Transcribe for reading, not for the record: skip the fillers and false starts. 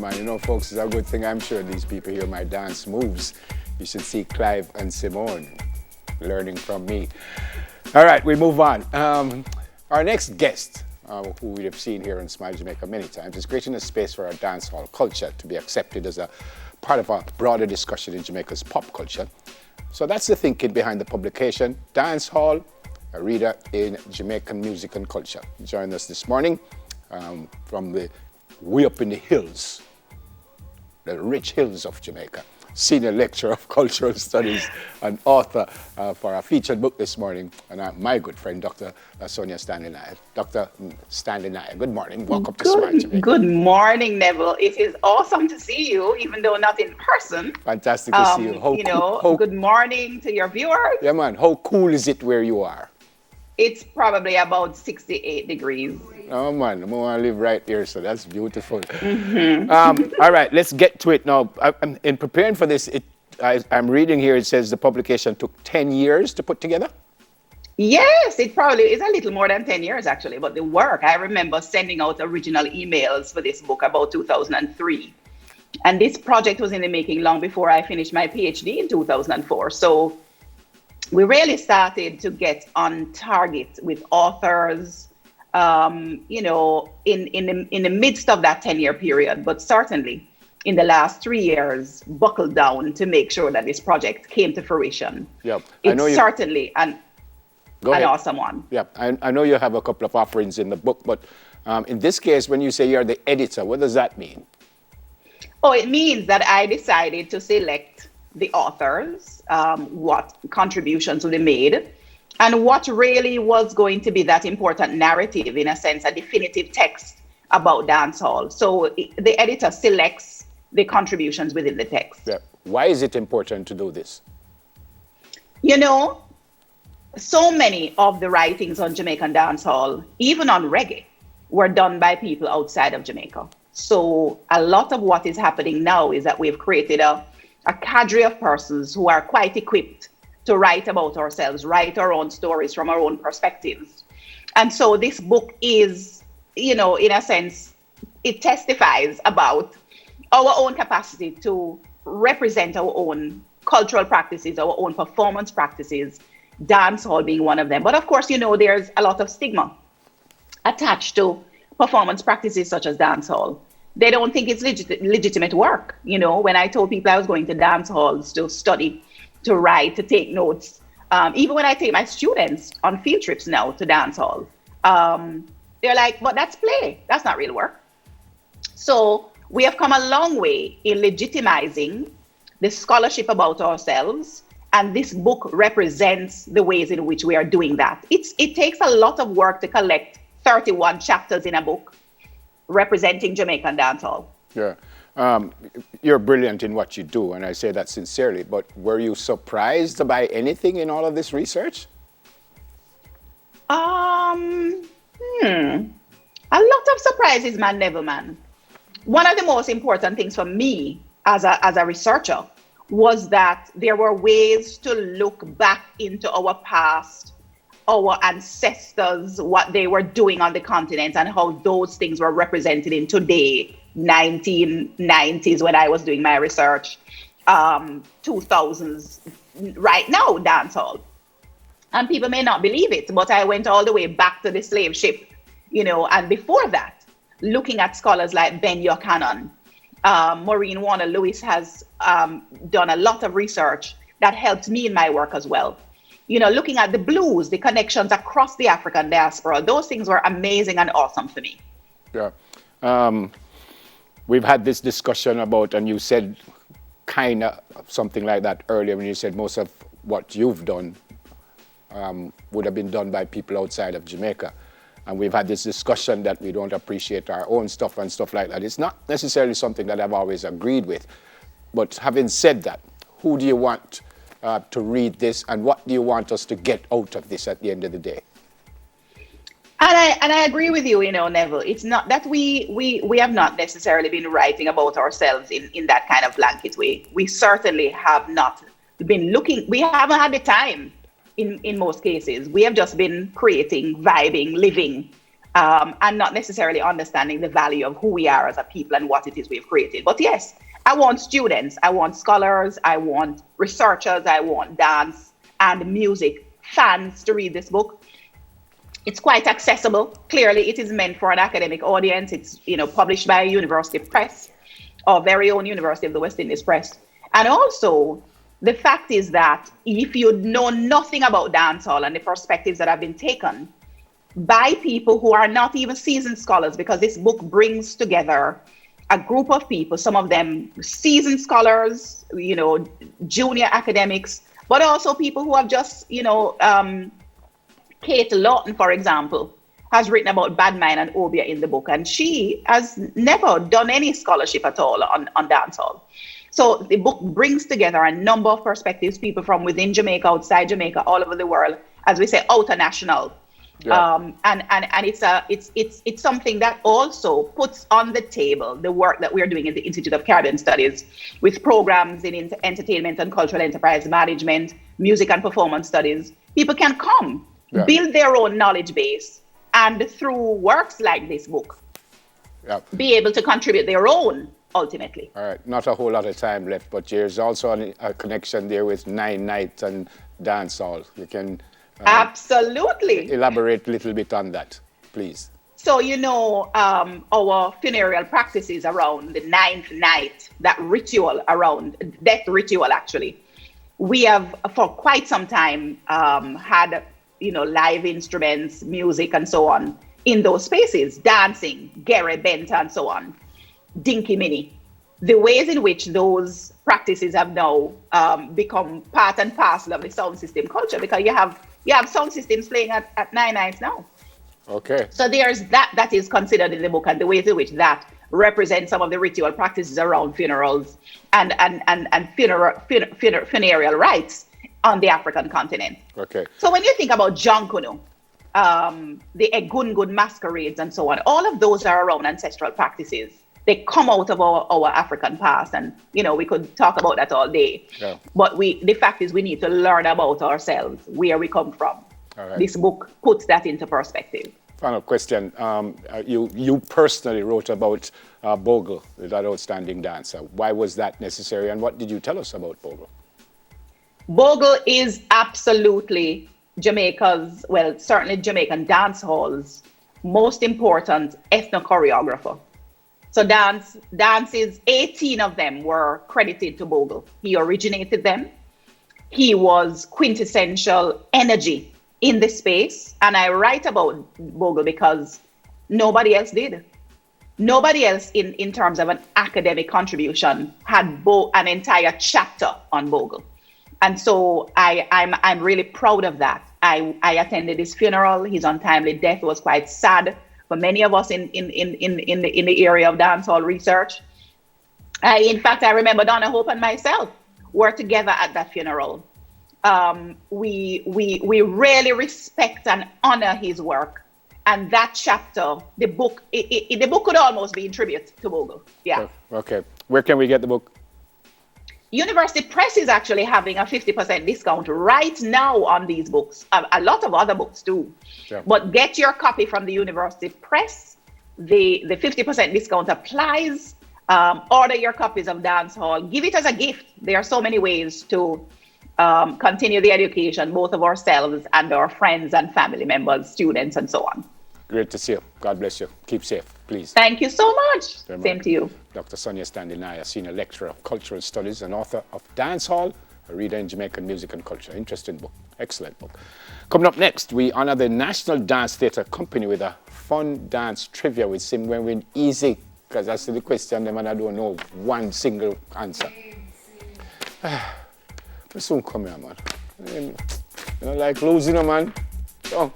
man. You know, folks, it's a good thing I'm sure these people hear my dance moves. You should see Clive and Simone learning from me. All right, we move on. Our next guest, who we have seen here in Smile Jamaica many times, is creating a space for our dancehall culture to be accepted as a part of a broader discussion in Jamaica's pop culture. So that's the thinking behind the publication, Dancehall, a reader in Jamaican music and culture. Join us this morning from the way up in the hills, the rich hills of Jamaica. Senior lecturer of cultural studies and author for our featured book this morning, and my good friend, Dr. Sonjah Stanley Niaah. Dr. Stanley Niaah, good morning. Welcome to Smile Jamaica. Good morning, Neville. It is awesome to see you, even though not in person. Fantastic to see you. Good morning to your viewers. Yeah, man. How cool is it where you are? It's probably about 68 degrees. Oh, man. I want to live right here, so that's beautiful. All right, let's get to it now. In preparing for this, I'm reading here, it says the publication took 10 years to put together? Yes, it probably is a little more than 10 years, actually. But the work, I remember sending out original emails for this book about 2003. And this project was in the making long before I finished my PhD in 2004. So we really started to get on target with authors, in the midst of that 10-year period, but certainly in the last 3 years, buckled down to make sure that this project came to fruition. Yep. It's certainly an awesome one. Yeah, I know you have a couple of offerings in the book, but in this case, when you say you're the editor, what does that mean? Oh, it means that I decided to select the authors, what contributions they made, and what really was going to be that important narrative, in a sense, a definitive text about dancehall. So the editor selects the contributions within the text. Yeah. Why is it important to do this? You know, so many of the writings on Jamaican dancehall, even on reggae, were done by people outside of Jamaica. So a lot of what is happening now is that we've created a cadre of persons who are quite equipped to write about ourselves, write our own stories from our own perspectives. And so this book is, in a sense, it testifies about our own capacity to represent our own cultural practices, our own performance practices, dancehall being one of them. But of course, there's a lot of stigma attached to performance practices such as dancehall. They don't think it's legitimate work. When I told people I was going to dance halls to study, to write, to take notes, even when I take my students on field trips now to dance hall, they're like, but that's play. That's not real work. So we have come a long way in legitimizing the scholarship about ourselves. And this book represents the ways in which we are doing that. It takes a lot of work to collect 31 chapters in a book representing Jamaican dancehall. Yeah. You're brilliant in what you do, and I say that sincerely, but were you surprised by anything in all of this research? A lot of surprises, man, Neville, man. One of the most important things for me as a researcher was that there were ways to look back into our past, our ancestors, what they were doing on the continent, and how those things were represented in today, 1990s when I was doing my research, 2000s, right now, dancehall. And people may not believe it, but I went all the way back to the slave ship, and before that, looking at scholars like Ben Buchanan, Maureen Warner Lewis has done a lot of research that helped me in my work as well. Looking at the blues, the connections across the African diaspora, those things were amazing and awesome for me. Yeah. We've had this discussion about, and you said kind of something like that earlier when you said most of what you've done would have been done by people outside of Jamaica. And we've had this discussion that we don't appreciate our own stuff and stuff like that. It's not necessarily something that I've always agreed with. But having said that, who do you want to read this, and what do you want us to get out of this at the end of the day? And I agree with you, Neville. It's not that we have not necessarily been writing about ourselves in that kind of blanket way. We certainly have not been looking. We haven't had the time in most cases. We have just been creating, vibing, living, and not necessarily understanding the value of who we are as a people and what it is we've created. But yes, I want students, I want scholars, I want researchers, I want dance and music fans to read this book. It's quite accessible. Clearly, it is meant for an academic audience. It's, published by a university press, our very own University of the West Indies Press. And also, the fact is that if you know nothing about dancehall and the perspectives that have been taken by people who are not even seasoned scholars, because this book brings together a group of people, some of them seasoned scholars, junior academics, but also people who have just, Kate Lawton, for example, has written about Badmine and Obia in the book, and she has never done any scholarship at all on dancehall. So the book brings together a number of perspectives, people from within Jamaica, outside Jamaica, all over the world, as we say, international. Yeah. And it's something that also puts on the table the work that we're doing at the Institute of Caribbean Studies with programs in entertainment and cultural enterprise management, music and performance studies. People can come, build their own knowledge base, and through works like this book, be able to contribute their own ultimately. All right, not a whole lot of time left, but there's also a connection there with Nine Night and dancehall. You can absolutely elaborate a little bit on that, please. So, our funeral practices around the ninth night, that ritual around death ritual, actually, we have for quite some time had, live instruments, music, and so on in those spaces, dancing, Gere Bent, and so on, Dinky Mini. The ways in which those practices have now become part and parcel of the sound system culture, because you have sound systems playing at Nine Nights now. Okay. So there's that is considered in the book, and the ways in which that represents some of the ritual practices around funerals and funereal rites on the African continent. Okay. So when you think about Jankuno, the Egungun masquerades and so on, all of those are around ancestral practices. They come out of our African past, and we could talk about that all day. Yeah. But the fact is, we need to learn about ourselves, where we come from. All right. This book puts that into perspective. Final question. You personally wrote about Bogle, that outstanding dancer. Why was that necessary, and what did you tell us about Bogle? Bogle is absolutely Jamaica's, well, certainly Jamaican dancehall's most important ethno-choreographer. So dances, 18 of them were credited to Bogle. He originated them. He was quintessential energy in the space. And I write about Bogle because nobody else did. Nobody else in terms of an academic contribution had an entire chapter on Bogle. And so I'm really proud of that. I attended his funeral. His untimely death was quite sad for many of us in the area of dancehall research. In fact, I remember Donna Hope and myself were together at that funeral. We really respect and honor his work. And that chapter, the book could almost be in tribute to Bogle. Yeah. Okay. Where can we get the book? University Press is actually having a 50% discount right now on these books. A lot of other books too. Yeah. But get your copy from the University Press. The 50% discount applies. Order your copies of Dancehall. Give it as a gift. There are so many ways to continue the education, both of ourselves and our friends and family members, students, and so on. Great to see you. God bless you. Keep safe, please. Thank you so much. Same to you. Dr. Sonjah Stanley Niaah, Senior Lecturer of Cultural Studies and author of Dancehall, a reader in Jamaican music and culture. Interesting book. Excellent book. Coming up next, we honor the National Dance Theatre Company with a fun dance trivia with Sim when we're easy, because that's the question, and I don't know one single answer. We soon come here, man. You know, like losing, man. Oh.